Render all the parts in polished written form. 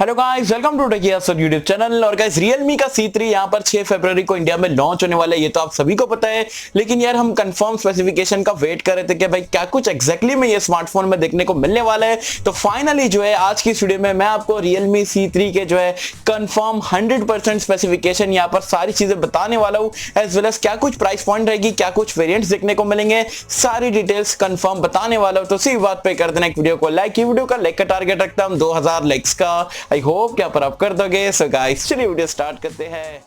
Hello guys, welcome to Techy Yasir YouTube channel. और guys, Realme का C3 यहां पर 6 फरवरी को इंडिया में लॉन्च होने वाला है, ये तो आप सभी को पता है। लेकिन यार हम कंफर्म स्पेसिफिकेशन का वेट कर रहे थे कि भाई क्या कुछ एग्जैक्टली में ये स्मार्टफोन में देखने को मिलने वाला है। तो फाइनली जो है आज की वीडियो में मैं आपको Realme C3 के जो है कंफर्म 100% स्पेसिफिकेशन यहां पर सारी चीजें बताने वाला हूं, एज वेल एज क्या कुछ प्राइस पॉइंट रहेगी, क्या कुछ वेरिएंट्स देखने को मिलेंगे, सारी डिटेल्स कंफर्म बताने वाला हूं। तो इसी बात पे कर देना एक वीडियो को लाइक। ये वीडियो का लाइक का टारगेट रखता हूं 2000 लाइक्स का। आई होप क्या पर आप कर दोगे। सो गाइस, चलिए वीडियो स्टार्ट करते हैं।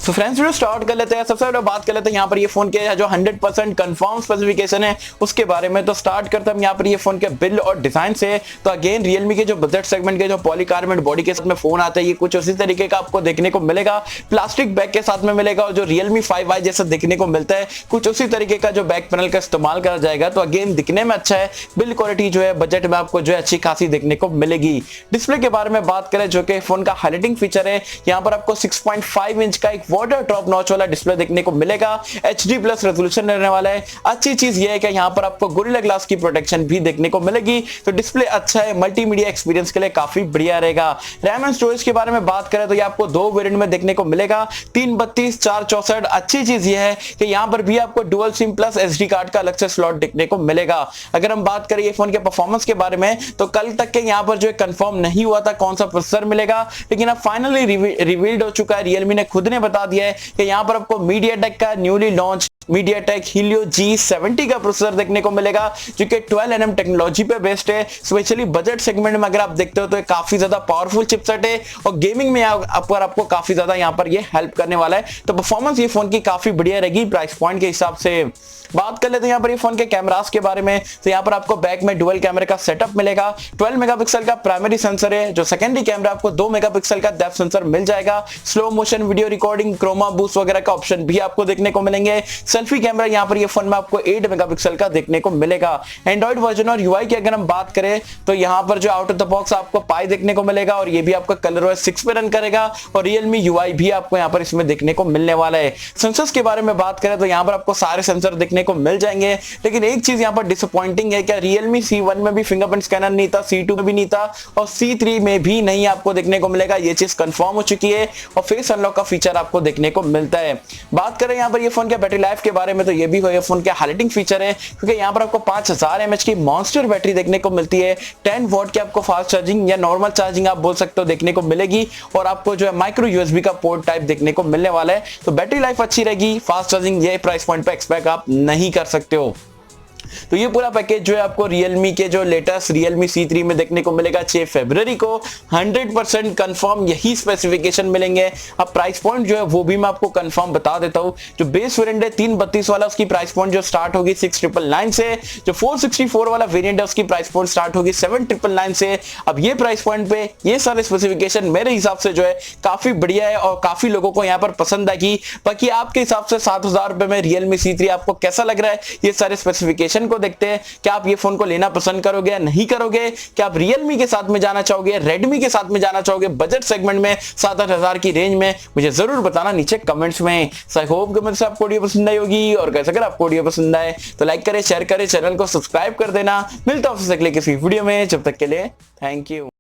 तो फ्रेंड्स, वीडियो स्टार्ट कर लेते हैं। सबसे पहले बात कर लेते हैं यहाँ पर ये फोन के जो 100% कंफर्म स्पेसिफिकेशन है उसके बारे में। तो स्टार्ट करते हैं यहाँ पर ये फोन के बिल्ड और डिजाइन से। तो अगेन Realme के जो बजट सेगमेंट के जो पॉलीकार्बोनेट बॉडी के साथ में फोन आता है, ये कुछ उसी तरीके का आपको देखने को मिलेगा। प्लास्टिक बैग के साथ में मिलेगा और जो Realme 5i जैसा देखने को मिलता है, कुछ उसी तरीके का जो बैक पैनल का इस्तेमाल करा जाएगा। तो अगेन दिखने में अच्छा है, बिल्ड क्वालिटी जो है बजट में आपको जो है अच्छी खासी देखने को मिलेगी। डिस्प्ले के बारे में बात करें, जो कि फोन का हाइलाइटिंग फीचर है, यहाँ पर आपको 6.5 इंच का एक वाटर ड्रॉप नॉच वाला डिस्प्ले देखने को मिलेगा। HD प्लस रेजोल्यूशन रहने वाला है। अच्छी चीज ये है कि यहाँ पर आपको गोरिल्ला ग्लास की प्रोटेक्शन भी देखने को मिलेगी। तो डिस्प्ले अच्छा है, मल्टीमीडिया एक्सपीरियंस के लिए काफी बढ़िया रहेगा। रैम एंड स्टोरेज के बारे में बात करें तो ये आपको दो वेरिएंट में देखने को मिलेगा, 332 464। अच्छी चीज ये है कि यहाँ पर भी आपको dual SIM plus SD card का अलग से स्लॉट देखने को मिलेगा। अगर हम बात करें ये फोन के परफॉर्मेंस के बारे में, तो कल तक के यहाँ पर जो कंफर्म नहीं हुआ था कौन सा प्रोसेसर मिलेगा, लेकिन अब फाइनली रिवील्ड हो चुका है। Realme ने खुद ने बता दिया है कि यहाँ पर आपको MediaTek का newly launch MediaTek Helio G70 का प्रोसेसर देखने को मिलेगा, जो कि 12nm टेक्नोलॉजी पे बेस्ड है। स्पेशली बजट सेगमेंट में अगर आप देखते हो तो काफी ज्यादा पावरफुल चिपसेट है और गेमिंग में आपको काफी ज्यादा यहाँ पर ये हेल्प करने वाला है। तो परफॉर्मेंस ये फोन की काफी बढ़िया रहेगी प्राइस पॉइंट के हिसाब से। बात कर लेते हैं यहाँ पर ये फोन के कैमरास के बारे में। तो यहाँ पर आपको बैक में डुअल कैमरे का सेटअप मिलेगा। 12 मेगापिक्सल का प्राइमरी सेंसर है, जो सेकेंडरी कैमरा आपको 2 मेगापिक्सल का डेप्थ सेंसर मिल जाएगा। Slow motion video recording, chroma boost वगैरह का ऑप्शन भी आपको देखने को मिलेंगे। सेल्फी कैमरा यहाँ पर ये फोन में आपको 8 मेगापिक्सल का देखने को मिलेगा। एंड्रॉइड वर्जन और UI की अगर हम बात करें तो यहाँ पर जो आउट ऑफ द बॉक्स आपको पाई देखने को मिलेगा और ये भी आपका ColorOS 6 पे रन करेगा और Realme UI भी आपको यहाँ पर इसमें देखने को मिलने वाला है। सेंसर्स के बारे में बात करें तो यहाँ पर आपको सारे सेंसर देखने को मिल जाएंगे, लेकिन एक चीज यहाँ पर डिसअपॉइंटिंग है कि Realme C1 में भी फिंगरप्रिंट स्कैनर नहीं था, C2 में भी नहीं था और C3 में भी नहीं आपको देखने को मिलेगा। ये चीज कंफर्म हो चुकी है और फेस अनलॉक का फीचर आपको देखने को मिलता है। बात करें यहाँ पर ये फोन के बैटरी लाइफ के बारे में, तो ये भी ये फोन के हाइलाइटिंग फीचर है, क्योंकि यहाँ पर आपको 5000 mAh की मॉन्स्टर बैटरी देखने को मिलती है। 10 वॉट की आपको फास्ट चार्जिंग या नॉर्मल चार्जिंग आप बोल सकते हो देखने को मिलेगी और आपको जो है माइक्रो USB का पोर्ट टाइप देखने को मिलने वाला है। तो बैटरी लाइफ अच्छी रहेगी, फास्ट चार्जिंग ये प्राइस पॉइंट पे एक्सपेक्ट आप नहीं कर सकते हो। तो ये पूरा पैकेज जो है आपको Realme के जो लेटेस्ट Realme C3 में देखने को मिलेगा 6 फरवरी को। 100% कंफर्म यही स्पेसिफिकेशन मिलेंगे। अब प्राइस पॉइंट जो है वो भी मैं आपको कंफर्म बता देता हूं। जो बेस वेरिएंट है 332 वाला, उसकी प्राइस पॉइंट जो स्टार्ट होगी 6999 से। जो 464 वाला वेरिएंट है उसकी प्राइस पॉइंट स्टार्ट होगी 7999 से। अब ये प्राइस पॉइंट पे ये सारे स्पेसिफिकेशन मेरे हिसाब से जो है काफी बढ़िया है और काफी लोगों को यहाँ पर पसंद आएगी। बाकी आपके हिसाब से 7000 रुपए में Realme C3 आपको कैसा लग रहा है? ये सारे स्पेसिफिकेशन को देखते हैं। क्या आप ये फोन को लेना पसंद करोगे या नहीं करोगे? क्या आप Realme के साथ में जाना चाहोगे, Redmi के साथ में जाना चाहोगे बजट सेगमेंट में 7-8 हजार की रेंज में? मुझे जरूर बताना नीचे कमेंट्स में। आई होप कि मुझसे आपको वीडियो पसंद आई होगी और कैसे अगर आपको वीडियो पसंद आए तो लाइक करें, शेयर करें, चैनल को सब्सक्राइब कर देना। मिलता हूं आपसे अगले किसी वीडियो में, जब तक के लिए थैंक यू।